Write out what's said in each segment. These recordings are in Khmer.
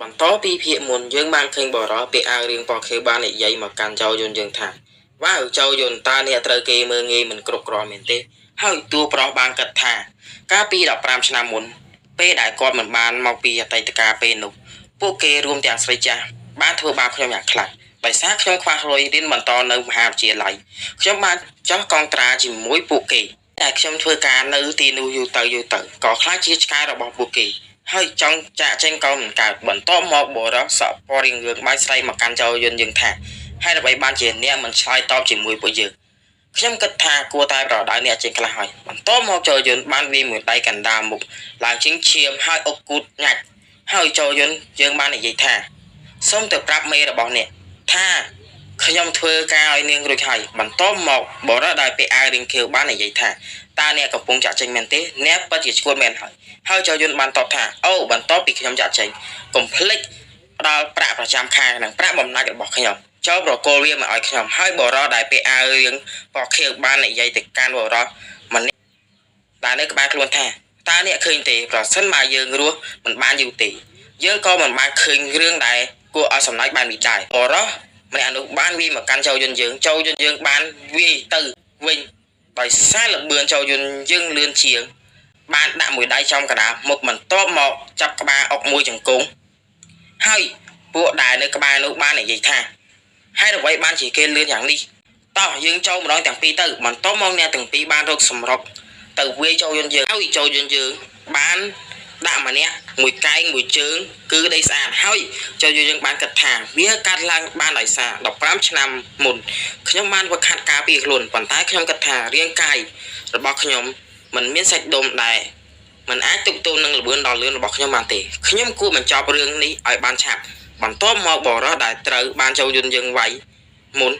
បន្តពីភាគមុនយើងបានឃើញបរិបពាក្យអាវរៀងពណ៌ខៀវបាននិយាយមកកាន់ចៅយន្តយើងថាវ៉ាវចៅយន្តតើអ្នកត្រូវគេមើងងាយមិនគ្រប់គ្រាន់មែនទេហើយតួប្រុសបានគិតថាកាលពី15ឆ្នាំមុនពេលដែលគាត់មិនបានមកពីអតីតកាលពេលនោះពួកគេរួមទាំងស្រីចាស់បានធ្វើបាបខ្ញុំយ៉ាងខ្លាំងដោយសារខ្ញុំខ្វះលុយរៀនបន្តនៅមហាវិទ្យាល័យខ្ញុំបានចោះកងត្រាជាមួយពួកគេតែខ្ញុំធ្វើការនៅទីនោះយូរទៅក៏ខ្លាចជាឆ្កែរបស់ពួកគេហើយចង់ចាក់ចេញកោមិនកើតបន្ទាប់មកបរិសពរៀងរឿងបាយស្រីមកកាន់ចៅយន្តយើងថាហើយដើម្បីបានជាអ្នកមិនឆ្លើយតបជាមួយពួកយើងខ្ញុំគិតថាគួរតែប្រដៅអ្នកចេញខ្លះហើយបន្ទាប់មកចៅយន្តបានវាយមួយដៃកណ្ដាលមុខឡើងជិះឈាមហើយអុកគូតញាច់ហើយចៅយន្តយើងបាននិយាយថាសូមទៅប្រាប់មេរបស់អ្នកថាខ្ញុំធ្វើការឲ្យនាងរួចហើយបន្ទាប់មកបរិសដែលពាក់អាវរៀងខៀវបាននិយាយថាតើអ្នកកំពុងចាក់ចេញមែនទេអ្នកពិតជាឈួតមែនហើយចៅយន្តបានតបថាអូបន្ទាប់ពីខ្ញុំចាក់ចេញកុំភ្លេចផ្ដល់ប្រាក់ប្រចាំខែនិងប្រាក់បំណាច់របស់ខ្ញុំចូលប្រកល់វាមកឲ្យខ្ញុំហើយបរិសដែលពាក់អាវរៀងពណ៌ខៀវបាននិយាយទៅកាន់បរិសម្នាក់ដែលនៅក្បែរខ្លួនថាតើអ្នកឃើញទេប្រសិនបើយើងរស់មិនបានយូរទេយើងក៏មិនបានឃើញរឿងដែលគួរឲ្យសម្លាញ់បាននេះដែរបរិសម្នាក់នោះបានវាយមកកាន់ចៅយន្តយើងបានវាយទៅវិញដោយសារលបឿនចៅយន្តយើងលឿនជាងបានដាក់មួយដៃចំកណ្ដាលមុខបន្ទាប់មកចាប់ក្បាលអុកមួយចង្គង់ហើយពួកដែលនៅក្បែរនោះបាននិយាយថាហើយអ្វីបានជាគេលឿនយ៉ាងនេះតោះយើងចូលម្ដងទាំងពីរទៅបន្ទាប់មកអ្នកទាំងពីរបានរកសម្រុកទៅវាយចៅយន្តយើងហើយចៅយន្តយើងបានដាក់ម្នាក់មួយកែងមួយជើងគឺដីស្អាតហើយចៅយន្តយើងបានគិតថាវាកាត់ឡើងបានដោយសារ15ឆ្នាំមុនខ្ញុំបានវឹកហាត់ការពារខ្លួនប៉ុន្តែខ្ញុំគិតថារាងកាយរបស់ខ្ញុំมันមានសាច់ដុំដែរมันអាចទប់ទល់នឹងល្បឿនដ៏លឿនរបស់ខ្ញុំបានទេខ្ញុំគួរបញ្ចប់រឿងនេះឲ្យបានឆាប់បន្ទាប់មកបរិសដែលត្រូវបានចៅយន្តយើងវាយមុន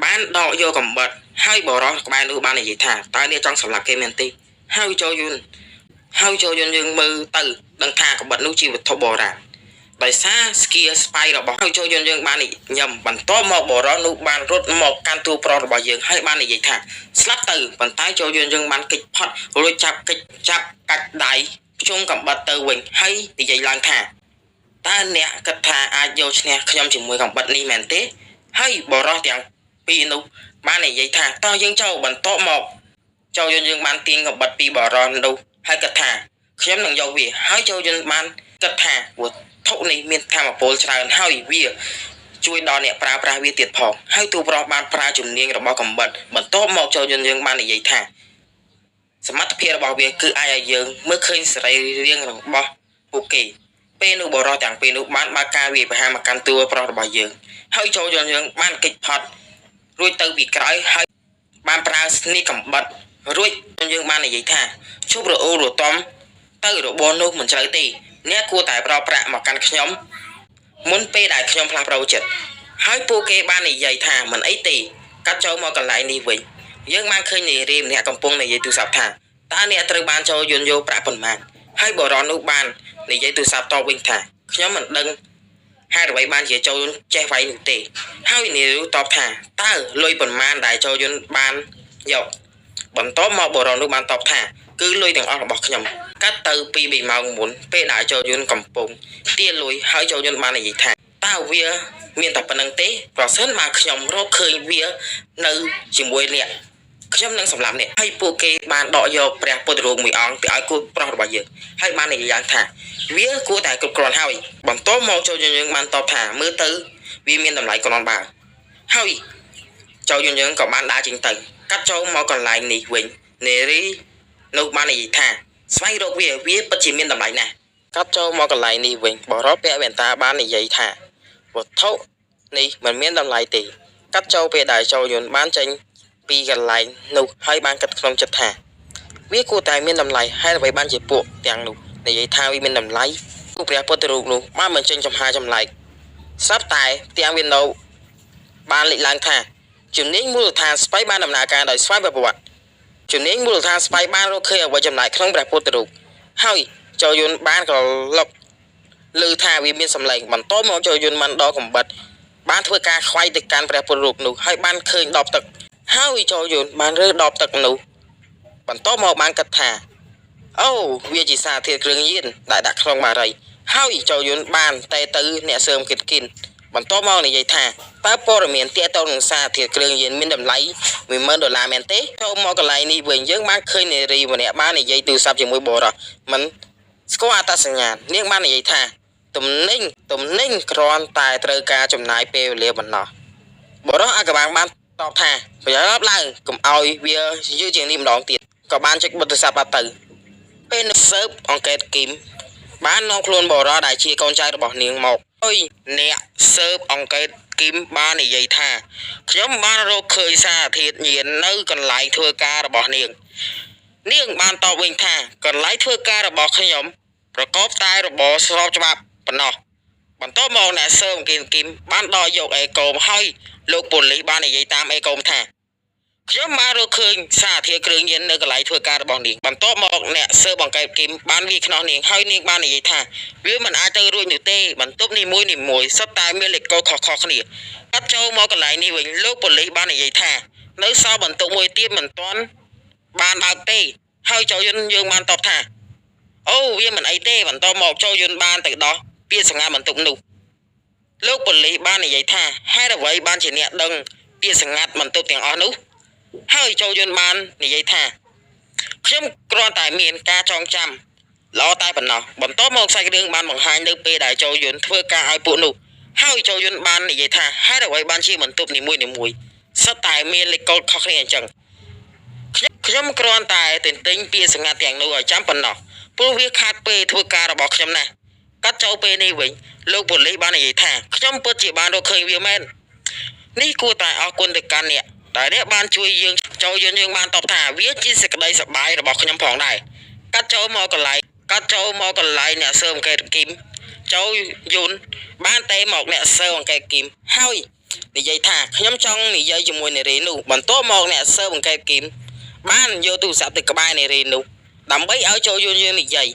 បានដកយកកំបិតហើយបរិសក្បែរនោះបាននិយាយថាតើអ្នកចង់សម្លាប់គេមែនទេហើយចៅយន្តយើងមើលទៅដឹងថាកំបិតនោះជាវត្ថុបុរាណដោយសារស្គៀស្បៃរបស់ហើយចៅយន្តយើងបានញឹមបន្ទាប់មកបរិសនោះបានរត់មកកាន់ទូប្រុសរបស់យើងហើយបាននិយាយថាស្លាប់ទៅប៉ុន្តែចៅយន្តយើងបានគេចផុតរួចចាប់កាច់ដៃជុំកំបិតទៅវិញហើយនិយាយឡើងថាតើអ្នកគិតថាអាចយកឈ្នះខ្ញុំជាមួយកំបិតនេះមែនទេហើយបរិសទាំងពីរនោះបាននិយាយថាតើយើងចូលបន្ទាប់មកចៅយន្តយើងបានទាញកំបិតពីបរិសនោះហើយគិតថាខ្ញុំនឹងយកវាហើយចៅយន្តបានគិតថាវត្ថុនេះមានធម៌ពលច្រើនហើយវាជួយដល់អ្នកប្រើប្រាស់វាទៀតផងហើយទូប្រុសបានប្រើជំនាញរបស់កំបិតបន្ទាប់មកចៅយន្តយើងបាននិយាយថាសមត្ថភាពរបស់វាគឺអាចឲ្យយើងមើលឃើញសរីរាង្គរបស់ពួកគេពេលនោះបរិសទាំងពីរនោះបានបើកការវាយប្រហារមកកាន់តួប្រុសរបស់យើងហើយចៅយន្តយើងបានគេចផុតរួចទៅពីក្រោយហើយបានប្រើស្នីកកំបិតរួចយើងបាននិយាយថាជប់រអ៊ូរតំទៅរបបនោះមិនជ្រៅទេអ្នកគួរតែប្រោប្រាក់មកកាន់ខ្ញុំមុនពេលដែលខ្ញុំផ្លាស់ប្ដូរចិត្តហើយពួកគេបាននិយាយថាមិនអីទេកាត់ចូលមកកន្លែងនេះវិញយើងបានឃើញនារីម្នាក់កំពុងនិយាយទូរស័ព្ទថាតើអ្នកត្រូវបានចូលយន្តយកប្រាក់ប៉ុន្មានហើយបរិសនោះបាននិយាយទូរស័ព្ទតបវិញថាខ្ញុំមិនដឹងហេតុអ្វីបានជាចូលយន្តចេះវាយនោះទេហើយនារីតបថាតើលុយប៉ុន្មានដែលចូលយន្តបានយកបន្ទាប់មកបរិសនោះបានតបថាគឺលុយទាំងអស់របស់ខ្ញុំកាត់ទៅពី2ម៉ោងមុនពេលដែលចូលយន្តកំពុងទាលុយហើយចូលយន្តបាននិយាយថាតើវាមានតែប៉ុណ្្នឹងទេប្រសិនបើខ្ញុំរកឃើញវានៅជាមួយអ្នកខ្ញុំនឹងសម្លាប់អ្នកហើយពួកគេបានដកយកព្រះពុទ្ធរូបមួយអង្គទៅឲ្យគូប្រុសរបស់យើងហើយបាននិយាយយ៉ាងថាវាគួរតែគ្រប់គ្រាន់ហើយបន្ទាប់មកចូលយន្តយើងបានតបថាមើលទៅវាមានតម្លៃគ្រាន់បើហើយចូលយន្តយើងក៏បានដើរចេញទៅកាត់ចូលមកកន្លែងនេះវិញនារីនោះបាននិយាយថាស្វែងរកវាពិតជាមានតម្លៃណាស់កាត់ចូលមកកន្លែងនេះវិញបរិសពាក់វ៉ែនតាបាននិយាយថាវត្ថុនេះមិនមានតម្លៃទេកាត់ចូលពេលដែលចូលយន្តបានចេញពីកន្លែងនោះហើយបានគិតក្នុងចិត្តថាវាគួរតែមានតម្លៃហើយអ្វីបានជាពួកទាំងនោះនិយាយថាវាមានតម្លៃគូព្រះពុទ្ធរូបនោះបានបញ្ចេញចំហាចម្លែកស្រាប់តែទាំងវានៅបានលេចឡើងថាជំនាញមូលដ្ឋានស្បៃបានដំណើរការដោយស្វ័យប្រវត្តិជំនាញមូលដ្ឋានស្បៃបានរកឃើញអ្វីចម្លែកក្នុងព្រះពុទ្ធរូបហើយចូលយន្តបានក៏លុបឮថាវាមានសម្លេងបន្តមកចូលយន្តបានដកកំបិតបានធ្វើការខ្វាយទៅកាន់ព្រះពុទ្ធរូបនោះហើយបានឃើញដបទឹកហើយចូលយន្តបានរើដបទឹកនោះបន្តមកបានគិតថាអូវាជាសារធាតុគ្រឿងញៀនដែលដាក់ក្នុងបារី ហើយចូលយន្តបានតែទៅអ្នកសើមគិតគិនបន្ទាប់មកនិយាយថាតើព័ត៌មានទាក់ទងនឹងសារធាតុគ្រឿងញៀនមានតម្លៃ$10000មែនទេចូលមកកន្លែងនេះវិញយើងបានឃើញនារីម្នាក់បាននិយាយទូរស័ព្ទជាមួយបរោះមិនស្គាល់អត្តសញ្ញាណនាងបាននិយាយថាទំនិញគ្រាន់តែត្រូវការចំណាយពេលវេលាប៉ុណ្ណោះបរោះអាកបាំងបានតបថាប្រយ័ត្នឡើងកុំឲ្យវាយឺតជាងនេះម្ដងទៀតក៏បានចុចបិទទូរស័ព្ទបាត់ទៅពេលនៅសើបអង្កេតគីមបាននាំខ្លួនបរោះដែលជាកូនចៅរបស់នាងមកហើយអ្នកសើបអង្កេតគីមបាននិយាយថាខ្ញុំបានរកឃើញសារធាតុញៀននៅកន្លែងធ្វើការរបស់នាងបានតបវិញថាកន្លែងធ្វើការរបស់ខ្ញុំប្រកបតែរបរស្របច្បាប់ប៉ុណ្ណោះបន្ទាប់មកអ្នកសើបអង្កេតគីមបានដកយកអេកូមហើយលោកប៉ូលីសបាននិយាយតាមអេកូមថាខ្ញុំបានរកឃើញសារធាតុគ្រឿងញៀននៅកន្លែងធ្វើការរបស់នាងបន្ទាប់មកអ្នកស៊ើបអង្កេតគីមបានវាយខ្នោះនាងហើយនាងបាននិយាយថាវាមិនអាចទៅរួចនោះទេបន្ទប់នីមួយសុទ្ធតែមានលេខកូដខុសៗគ្នាកាត់ចូលមកកន្លែងនេះវិញលោកប៉ូលីសបាននិយាយថានៅសល់បន្ទប់មួយទៀតមិនទាន់បានបើកទេហើយចូលយន្តយើងបានតបថាអូវាមិនអីទេបន្ទាប់មកចូលយន្តបានទៅដោះពាក្យសង្កាត់បន្ទប់នោះលោកប៉ូលីសបាននិយាយថាហេតុអ្វីបានជាអ្នកដឹងពាក្យសង្កាត់បន្ទប់ទាំងអស់នោះហើយចូលយន្តបាននិយាយថាខ្ញុំគ្រាន់តែមានការចងចាំល្អតែប៉ុណ្ណោះបន្ទាប់មកសាច់រឿងបានបង្ហាញនៅពេលដែលចូលយន្តធ្វើការឲ្យពួកនោះហើយចូលយន្តបាននិយាយថាហេតុអ្វីបានជាបន្ទប់នីមួយសុទ្ធតែមានលេខកូដខុសគ្នាអញ្ចឹងខ្ញុំគ្រាន់តែទន្ទិញពាក្យសង្កាត់ទាំងនោះឲ្យចាំប៉ុណ្ណោះព្រោះវាខាតពេលធ្វើការរបស់ខ្ញុំណាស់កាត់ចូលពេលនេះវិញលោកប៉ូលីសបាននិយាយថាខ្ញុំពិតជាបានរកឃើញវាមែននេះគួរតែអរគុណទៅកាន់អ្នកតែអ្នកបានជួយយើងចូលយន្តយើងបានតបថាវាជាសេចក្តីសប្បាយរបស់ខ្ញុំផងដែរកាត់ចូលមកកន្លែងអ្នកស៊ើបអង្កេតគីមចូលយន្តបានតែមកអ្នកស៊ើបអង្កេតគីមហើយនិយាយថាខ្ញុំចង់និយាយជាមួយនារីនោះបន្ទាប់មកអ្នកស៊ើបអង្កេតគីមបានយកទូរស័ព្ទទៅក្បែរនារីនោះដើម្បីឲ្យចូលយន្តយើងនិយាយ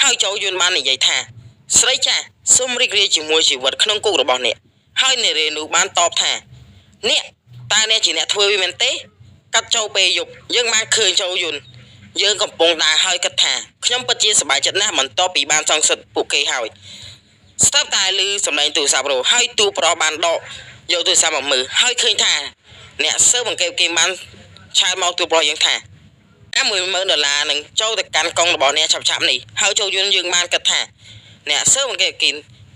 ហើយចូលយន្តបាននិយាយថាស្រីចាស់សូមរីករាយជាមួយជីវិតក្នុងគុករបស់អ្នកហើយនារីនោះបានតបថាអ្នកតើអ្នកជាអ្នកធ្វើវាមែនទេកាត់ចូលពេលយប់យើងបានឃើញចូលយន្តយើងកំពុងដើរហើយគិតថាខ្ញុំពិតជាសប្បាយចិត្តណាស់បន្ទាប់ពីបានសងសឹកពួកគេហើយស្រាប់តែឮសំឡេងទូរស័ព្ទរោហើយទូប្រុសបានដកយកទូរស័ព្ទមកមើលហើយឃើញថាអ្នកស៊ើបអង្កេតគេបានឆែកមកទូប្រុសយើងថា$10000នឹងចូលទៅកាន់កង់របស់អ្នកឆាប់នេះហើយចូលយន្តយើងបានគិតថាអ្នកស៊ើបអង្កេតគេ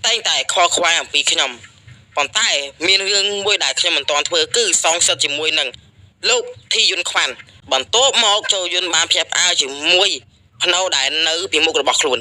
តែងតែខកខ្វល់អំពីខ្ញុំប៉ុន្តែមានរឿងមួយដែលខ្ញុំមិនទាន់ធ្វើគឺសងសឹកជាមួយនឹងលោកធីយុនខ្វាន់បន្ទាប់មកចូលយន្តបានភ្ញាក់ផ្អើលជាមួយភ្នូដែលនៅពីមុខរបស់ខ្លួន